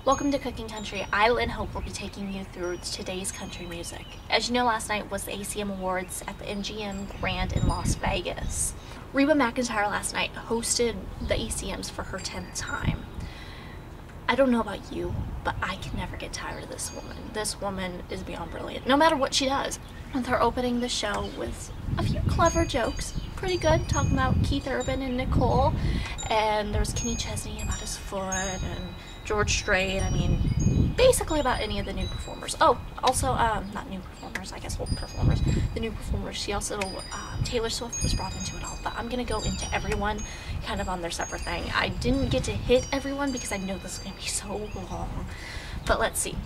Welcome to Cooking Country. I, Lynn Hope, will be taking you through today's country music. As you know, last night was the ACM Awards at the MGM Grand in Las Vegas. Reba McEntire last night hosted the ACMs for her 10th time. I don't know about you, but I can never get tired of this woman. This woman is beyond brilliant, no matter what she does. With her opening the show with a few clever jokes, pretty good, talking about Keith Urban and Nicole, and there's Kenny Chesney about his foot, and George Strait, I mean, basically about any of the new performers. Oh, also, not new performers, I guess old performers, the new performers. She also, Taylor Swift was brought into it all, but I'm gonna go into everyone kind of on their separate thing. I didn't get to hit everyone because I know this is gonna be so long, but let's see.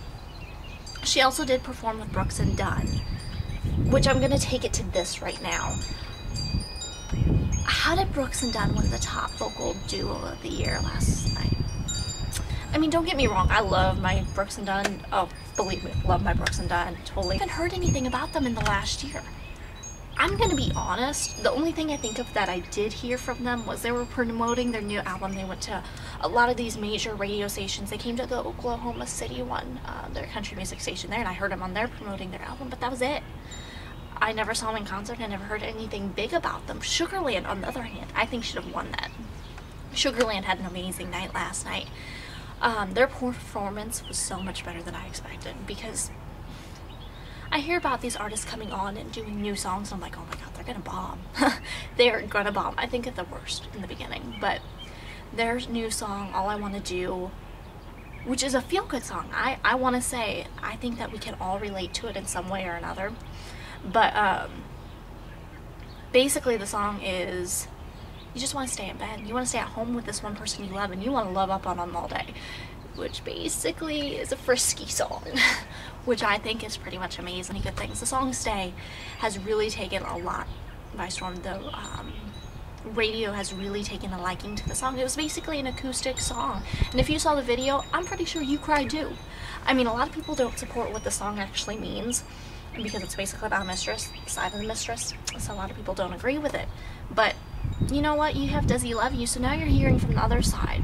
She also did perform with Brooks and Dunn, which I'm gonna take it to this right now. How did Brooks and Dunn win the top vocal duo of the year last night? I mean, don't get me wrong, I love my Brooks and Dunn. Oh, believe me, love my Brooks and Dunn, totally. I haven't heard anything about them in the last year. I'm gonna be honest, the only thing I think of that I did hear from them was they were promoting their new album. They went to a lot of these major radio stations. They came to the Oklahoma City one, their country music station there, and I heard them on there promoting their album, but that was it. I never saw them in concert. I never heard anything big about them. Sugarland, on the other hand, I think should have won that. Sugarland had an amazing night last night. Their performance was so much better than I expected, because I hear about these artists coming on and doing new songs, and I'm like, oh my god, they're gonna bomb. They're gonna bomb. I think at the worst in the beginning, but their new song, All I Want to Do, which is a feel-good song, I want to say, I think that we can all relate to it in some way or another, but basically the song is, you just want to stay in bed. You want to stay at home with this one person you love, and you want to love up on them all day, which basically is a frisky song, which I think is pretty much amazing. Good things. The song Stay has really taken a lot by storm. The radio has really taken a liking to the song. It was basically an acoustic song, and if you saw the video, I'm pretty sure you cried too. I mean, a lot of people don't support what the song actually means, because it's basically about a mistress, the side of the mistress, so a lot of people don't agree with it. But you know what? You have Does He Love You? So now you're hearing from the other side,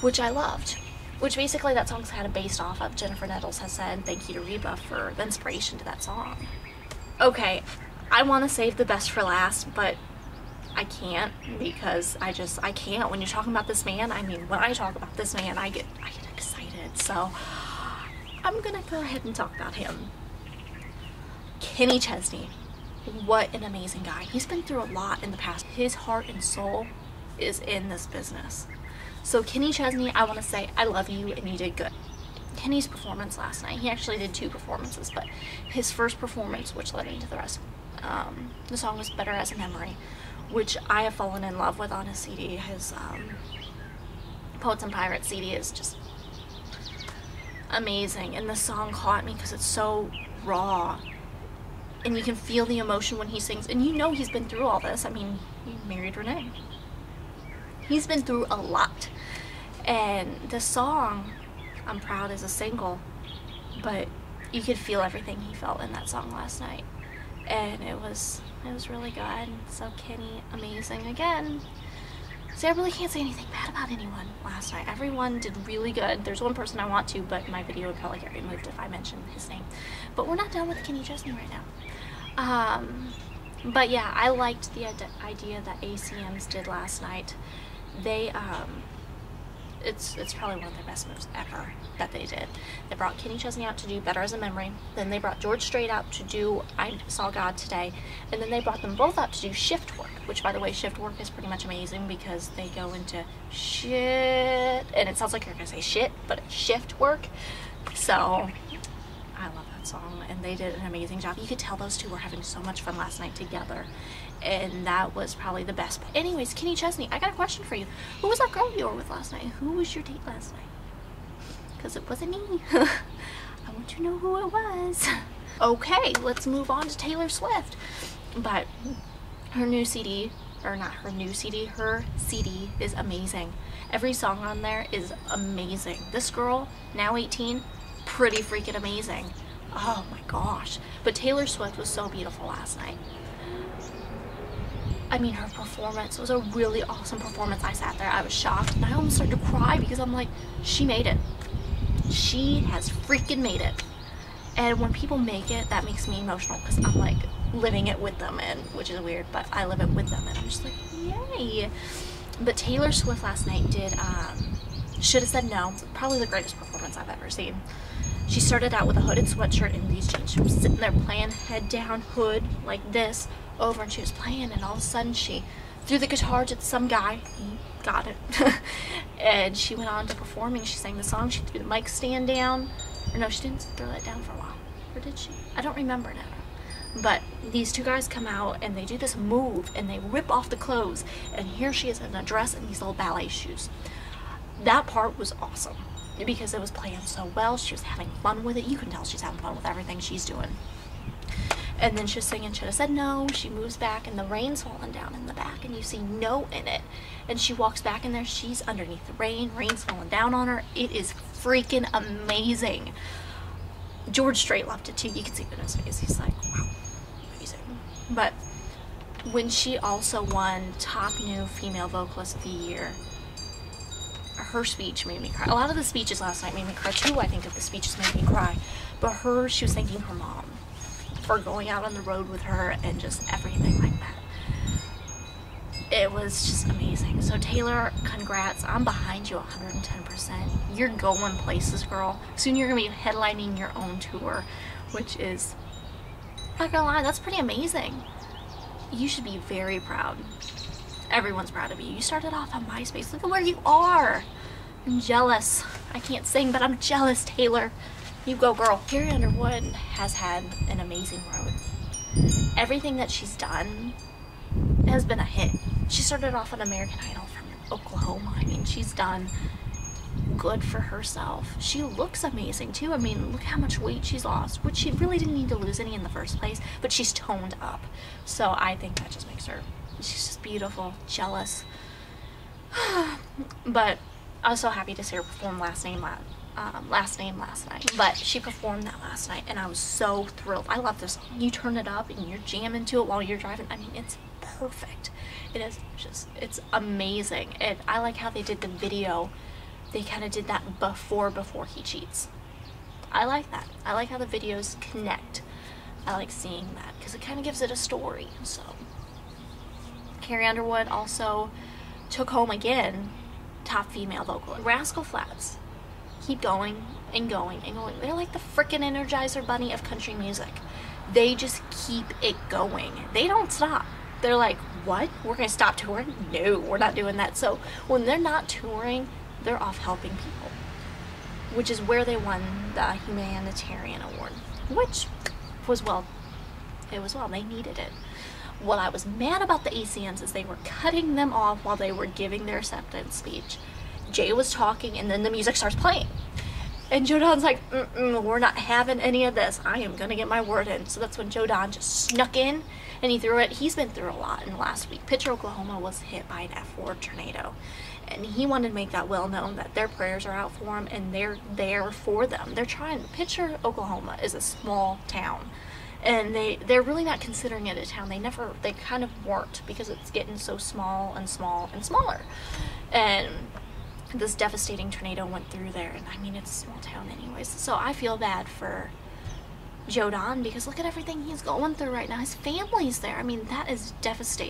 which I loved. Which basically that song's kind of based off of. Jennifer Nettles has said thank you to Reba for the inspiration to that song. Okay, I want to save the best for last, but I can't, because I can't. When you're talking about this man, I mean, when I talk about this man, I get excited. So I'm gonna go ahead and talk about him. Kenny Chesney. What an amazing guy. He's been through a lot in the past. His heart and soul is in this business. So Kenny Chesney, I want to say I love you, and you did good. Kenny's performance last night, he actually did two performances, but his first performance, which led into the rest, the song was Better as a Memory, which I have fallen in love with on his CD. His Poets and Pirates CD is just amazing, and the song caught me because it's so raw. And you can feel the emotion when he sings, and you know he's been through all this. I mean, he married Renee. He's been through a lot. And the song, I'm Proud, is a single, but you could feel everything he felt in that song last night. And it was really good. So Kenny, amazing again. See, I really can't say anything bad about anyone last night. Everyone did really good. There's one person I want to, but my video would probably get removed if I mentioned his name. But we're not done with Kenny Chesney right now. But yeah, I liked the idea that ACMs did last night. They, it's probably one of their best moves ever that they did. They brought Kenny Chesney out to do Better as a Memory. Then they brought George Strait out to do I Saw God Today. And then they brought them both out to do Shift Work, which, by the way, Shift Work is pretty much amazing because they go into shit, and it sounds like you're gonna say shit, but it's shift work. So I love that song, and they did an amazing job. You could tell those two were having so much fun last night together, and that was probably the best. But anyways, Kenny Chesney, I got a question for you. Who was that girl you were with last night? Who was your date last night? Because it wasn't me. I want to know who it was. Okay, let's move on to Taylor Swift. But her new CD, or not her new CD, her CD is amazing. Every song on there is amazing. This girl, now 18, pretty freaking amazing. Oh my gosh. But Taylor Swift was so beautiful last night. I mean, her performance was a really awesome performance. I sat there, I was shocked, and I almost started to cry because I'm like, she made it. She has freaking made it. And when people make it, that makes me emotional because I'm like living it with them, and which is weird, but I live it with them, and I'm just like, yay. But Taylor Swift last night did Should Have Said No, probably the greatest performance I've ever seen. She started out with a hooded sweatshirt and these jeans. She was sitting there playing, head down, hood like this, over, and she was playing, and all of a sudden she threw the guitar to some guy. He got it. And she went on to performing. She sang the song. She threw the mic stand down. Or no, she didn't throw that down for a while. Or did she? I don't remember now. But these two guys come out and they do this move and they rip off the clothes. And here she is in a dress and these little ballet shoes. That part was awesome because it was playing so well. She was having fun with it. You can tell she's having fun with everything she's doing. And then she's singing Should Have Said No. She moves back and the rain's falling down in the back and you see no in it. And she walks back in there. She's underneath the rain. Rain's falling down on her. It is freaking amazing. George Strait loved it too. You can see it in his face. He's like, wow, amazing. But when she also won Top New Female Vocalist of the Year, her speech made me cry. A lot of the speeches last night made me cry too. I think of the speeches made me cry. But she was thanking her mom for going out on the road with her and just everything like that. It was just amazing. So Taylor, congrats. I'm behind you 110%. You're going places, girl. Soon you're gonna be headlining your own tour, which is, not gonna lie, that's pretty amazing. You should be very proud. Everyone's proud of you. You started off on MySpace. Look at where you are. I'm jealous. I can't sing, but I'm jealous, Taylor. You go, girl. Carrie Underwood has had an amazing road. Everything that she's done has been a hit. She started off on American Idol from Oklahoma. I mean, she's done good for herself. She looks amazing too. I mean, look how much weight she's lost, which she really didn't need to lose any in the first place, but she's toned up. So I think that just makes her, she's just beautiful, jealous. But I was so happy to see her perform Last Name last night. But she performed that last night and I was so thrilled. I love this song. You turn it up and you're jamming to it while you're driving. I mean, it's perfect. It is just, it's amazing. And I like how they did the video. They kind of did that before He Cheats. I like that. I like how the videos connect. I like seeing that because it kind of gives it a story. So Carrie Underwood also took home again Top Female Vocal. Rascal Flatts keep going and going and going. They're like the freaking Energizer Bunny of country music. They just keep it going. They don't stop. They're like, what? We're gonna stop touring? No, we're not doing that. So when they're not touring, they're off helping people, which is where they won the Humanitarian Award, which was well, they needed it. What I was mad about the ACMs is they were cutting them off while they were giving their acceptance speech. Jay was talking and then the music starts playing. And Joe Don's like, we're not having any of this. I am gonna get my word in. So that's when Joe Don just snuck in and he threw it. He's been through a lot in the last week. Pitcher, Oklahoma was hit by an F4 tornado. And he wanted to make that well known that their prayers are out for him and they're there for them. They're trying. Pitcher, Oklahoma is a small town. And they're really not considering it a town. They kind of weren't because it's getting so small and small and smaller. And this devastating tornado went through there, and I mean, it's a small town anyways. So I feel bad for Joe Don because look at everything he's going through right now. His family's there. I mean, that is devastating.